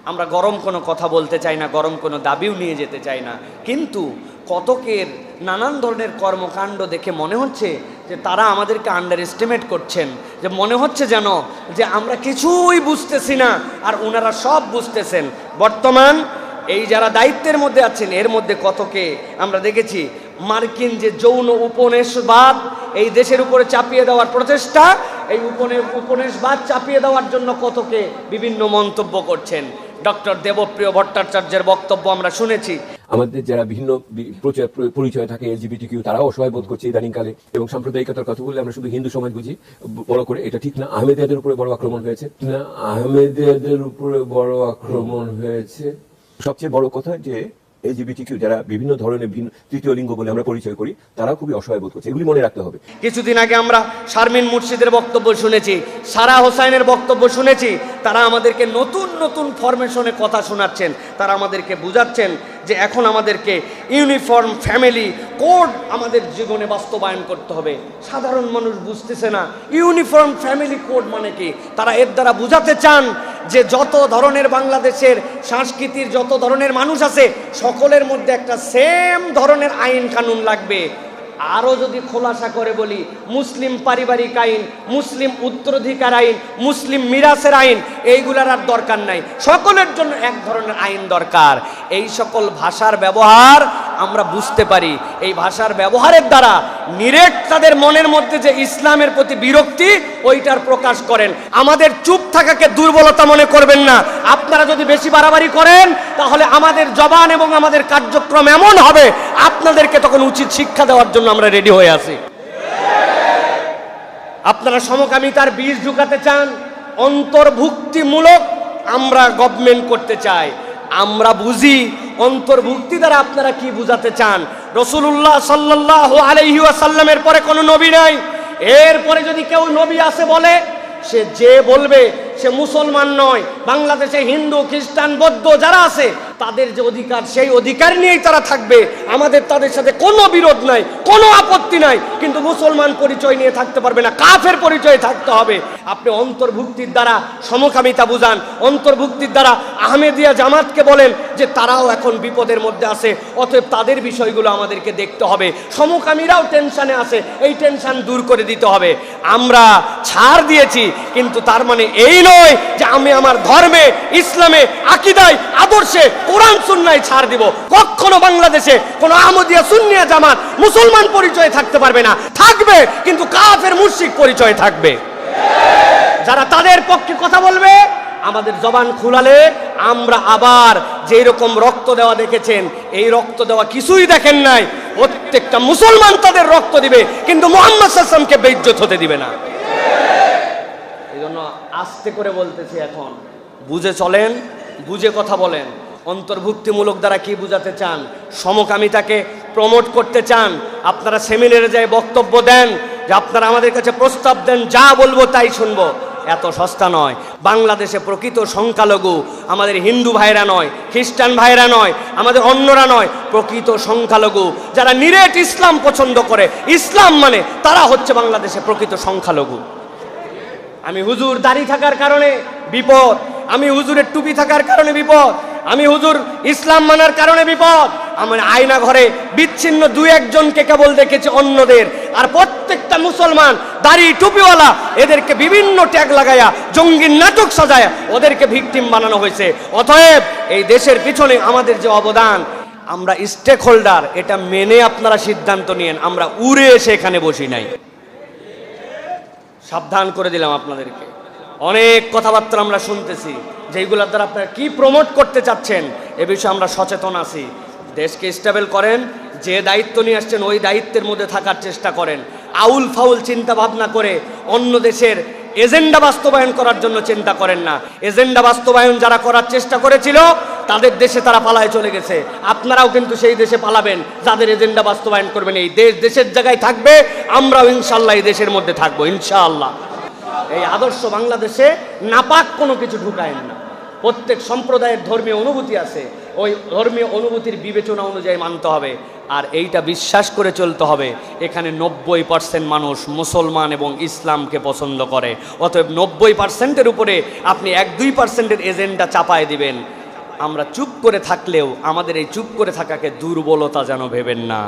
আমরা গরম কোনো কথা বলতে চাই না, গরম কোনো দাবিও নিয়ে যেতে চাই না, কিন্তু কতকের নানান ধরনের কর্মকাণ্ড দেখে মনে হচ্ছে যে তারা আমাদেরকে আন্ডার এস্টিমেট করছেন, যে মনে হচ্ছে যেন যে আমরা কিছুই বুঝতেছি না আর ওনারা সব বুঝতেছেন। বর্তমান এই যারা দায়িত্বের মধ্যে আছেন এর মধ্যে কতকে আমরা দেখেছি মার্কিন যে যৌন উপনিবেশবাদ এই দেশের উপরে চাপিয়ে দেওয়ার প্রচেষ্টা, এই উপনিবেশবাদ চাপিয়ে দেওয়ার জন্য কতকে বিভিন্ন মন্তব্য করছেন। ডক্টর দেবপ্রিয় ভট্টাচার্যের বক্তব্য আমরা শুনেছি। আমাদের যারা বিভিন্ন পরিচয় থাকে এলজিবিটিকিউ তারাও অসহায় বোধ করছে ইদানিংকালে, এবং সাম্প্রদায়িকতার কথা বললে আমরা শুধু হিন্দু সমাজ বুঝি বড় করে, এটা ঠিক না। আহমেদিয়াদের উপরে বড় আক্রমণ হয়েছে না, আহমেদিয়াদের উপরে বড় আক্রমণ হয়েছে। সবচেয়ে বড় কথা যে এলজিবিটিকিউ যারা বিভিন্ন ধরনের ভিন্ন তৃতীয় লিঙ্গ বলে আমরা পরিচয় করি তারাও খুবই অসহায় বোধ করছে, এগুলি মনে রাখতে হবে। কিছুদিন আগে আমরা শারমিন মুর্শিদের বক্তব্য শুনেছি, সারা হোসাইনের বক্তব্য শুনেছি। তারা আমাদেরকে নতুন নতুন ফরমেশনে কথা শোনাচ্ছেন, তারা আমাদেরকে বুঝাচ্ছেন যে এখন আমাদেরকে ইউনিফর্ম ফ্যামিলি কোড আমাদের জীবনে বাস্তবায়ন করতে হবে। সাধারণ মানুষ বুঝতেছে না ইউনিফর্ম ফ্যামিলি কোড মানে কি। তারা এর দ্বারা বুঝাতে চান যে যত ধরনের বাংলাদেশের সংস্কৃতির যত ধরনের মানুষ আছে সকলের মধ্যে একটা সেম ধরনের আইন কানুন লাগবে। আরও যদি খোলাসা করে বলি, মুসলিম পারিবারিক আইন, মুসলিম উত্তরাধিকার আইন, মুসলিম মিরাসের আইন, এইগুলার আর দরকার নাই, সকলের জন্য এক ধরনের আইন দরকার। এই সকল ভাষার ব্যবহার আমরা বুঝতে পারি, এই ভাষার ব্যবহারের দ্বারা নিরেট তাদের মনের মধ্যে যে ইসলামের প্রতি বিরক্তি ওইটার প্রকাশ করেন। আমাদের চুপ থাকাকে দুর্বলতা মনে করবেন না। আপনারা যদি বেশি বাড়াবাড়ি করেন তাহলে আমাদের জবান এবং আমাদের কার্যক্রম এমন হবে আপনাদেরকে তখন উচিত শিক্ষা দেওয়ার জন্য আমরা রেডি হয়ে আছি। আপনারা সমকামিতার বীজ ঢুকাতে চান, অন্তর্ভুক্তিমূলক আমরা গভর্নমেন্ট করতে চাই। আমরা বুঝি অন্তর্ভুক্তি দ্বারা আপনারা কি বুঝাতে চান। রাসূলুল্লাহ সাল্লাল্লাহু আলাইহি ওয়াসাল্লামের পরে কোনো নবী নাই। এরপরে যদি কেউ নবী আছে বলে, সে যে বলবে সে মুসলমান নয়। বাংলাদেশে হিন্দু খ্রিস্টান বৌদ্ধ যারা আছে তাদের যে অধিকার সেই অধিকার নিয়েই তারা থাকবে। আমাদের তাদের সাথে কোনো বিরোধ নাই, কোনো আপত্তি নাই, কিন্তু মুসলমান পরিচয় নিয়ে থাকতে পারবে না, কাফের পরিচয় থাকতে হবে। আপনি অন্তর্ভুক্তির দ্বারা সমকামিতা বুঝান, অন্তর্ভুক্তির দ্বারা আহমেদিয়া জামাতকে বলেন যে তারাও এখন বিপদের মধ্যে আছে, অতএব তাদের বিষয়গুলো আমাদেরকে দেখতে হবে। সমকামীরাও টেনশনে আছে, এই টেনশন দূর করে দিতে হবে। আমরা ছাড় দিয়েছি, কিন্তু তার মানে এই নয় যে আমি আমার ধর্মে, ইসলামে, আকীদায়, আদর্শে, কোরআন সুন্নাহয় ছাড় দিব। কখনো বাংলাদেশে কোনো আহমদিয়া সুন্নিয়া জামাত মুসলমান পরিচয় থাকতে পারবে না। থাকবে, কিন্তু কাফের মুশরিক পরিচয় থাকবে। যারা তাদের পক্ষে কথা বলবে আমাদের জবান খুলালে আমরা আবার যেই রকম রক্ত দেওয়া দেখেছেন এই রক্ত দেওয়া কিছুই দেখেন নাই। প্রত্যেকটা মুসলমান তাদের রক্ত দিবে, কিন্তু মুহাম্মদ সাল্লাল্লাহু আলাইহি ওয়াসাল্লামকে বেইজ্জত হতে দিবে না। এই জন্য আস্তে করে বলতেছি, এখন বুঝে চলেন, বুঝে কথা বলেন। অন্তর্ভুক্তিমূলক দ্বারা কি বুঝাতে চান? সমকামিতাকে প্রমোট করতে চান? আপনারা সেমিনারে যায় বক্তব্য দেন যে আপনারা আমাদের কাছে প্রস্তাব দেন, যা বলবো তাই শুনবো। এত সস্তা নয়। বাংলাদেশে প্রকৃত সংখ্যালঘু আমাদের হিন্দু ভাইরা নয়, খ্রিস্টান ভাইরা নয়, আমাদের অন্যরা নয়, প্রকৃত সংখ্যালঘু যারা নিরেট ইসলাম পছন্দ করে, ইসলাম মানে, তারা হচ্ছে বাংলাদেশে প্রকৃত সংখ্যালঘু। আমি হুজুর দাড়ি থাকার কারণে বিপদ, আমি হুজুরের টুপি থাকার কারণে বিপদ, আমি হুজুর ইসলাম মানার কারণে বিপদ। আমার আয়না ঘরে বিচ্ছিন্ন দুই একজনকে কেবল দেখেছি অন্যদের, আর প্রত্যেকটা মুসলমান দাড়ি টুপিওয়ালা এদেরকে বিভিন্ন ট্যাগ লাগায়া জঙ্গির নাটক সাজায়া ওদেরকে ভিকটিম বানানো হয়েছে। অতএব এই দেশের পিছনে আমাদের যে অবদান, আমরা স্টেক হোল্ডার, এটা মেনে আপনারা সিদ্ধান্ত নিয়েন। আমরা উড়ে এসে এখানে বসি নাই। সাবধান করে দিলাম আপনাদেরকে। অনেক কথাবার্তা আমরা শুনতেছি যেইগুলোর দ্বারা আপনারা কি প্রমোট করতে চাচ্ছেন এ বিষয়ে আমরা সচেতন আছি। দেশকে স্টেবল করেন, যে দায়িত্ব নিয়ে আসছেন ওই দায়িত্বের মধ্যে থাকার চেষ্টা করেন। আউল ফাউল চিন্তা ভাবনা করে অন্য দেশের এজেন্ডা বাস্তবায়ন করার জন্য চিন্তা করেন না। এজেন্ডা বাস্তবায়ন যারা করার চেষ্টা করেছিল তাদের দেশে তারা পালায় চলে গেছে। আপনারাও কিন্তু সেই দেশে পালাবেন যাদের এজেন্ডা বাস্তবায়ন করবেন। এই দেশ দেশের জায়গায় থাকবে, আমরাও ইনশাআল্লাহ এই দেশের মধ্যে থাকবো ইনশাআল্লাহ। এই আদর্শ বাংলাদেশে নাপাক কোনো কিছু ঢুকায় না। প্রত্যেক সম্প্রদায়ের ধর্মীয় অনুভূতি আছে, ওই ধর্মীয় অনুভূতির বিবেচনা অনুযায়ী মানতে হবে। আর এইটা বিশ্বাস করে চলতে হবে, এখানে 90% মানুষ মুসলমান এবং ইসলামকে পছন্দ করে। অতএব 90%-এর উপরে আপনি 1-2%-এর এজেন্ডা চাপায় দিবেন। আমরা চুপ করে থাকলেও আমাদের এই চুপ করে থাকাকে দুর্বলতা যেন ভেবেন না।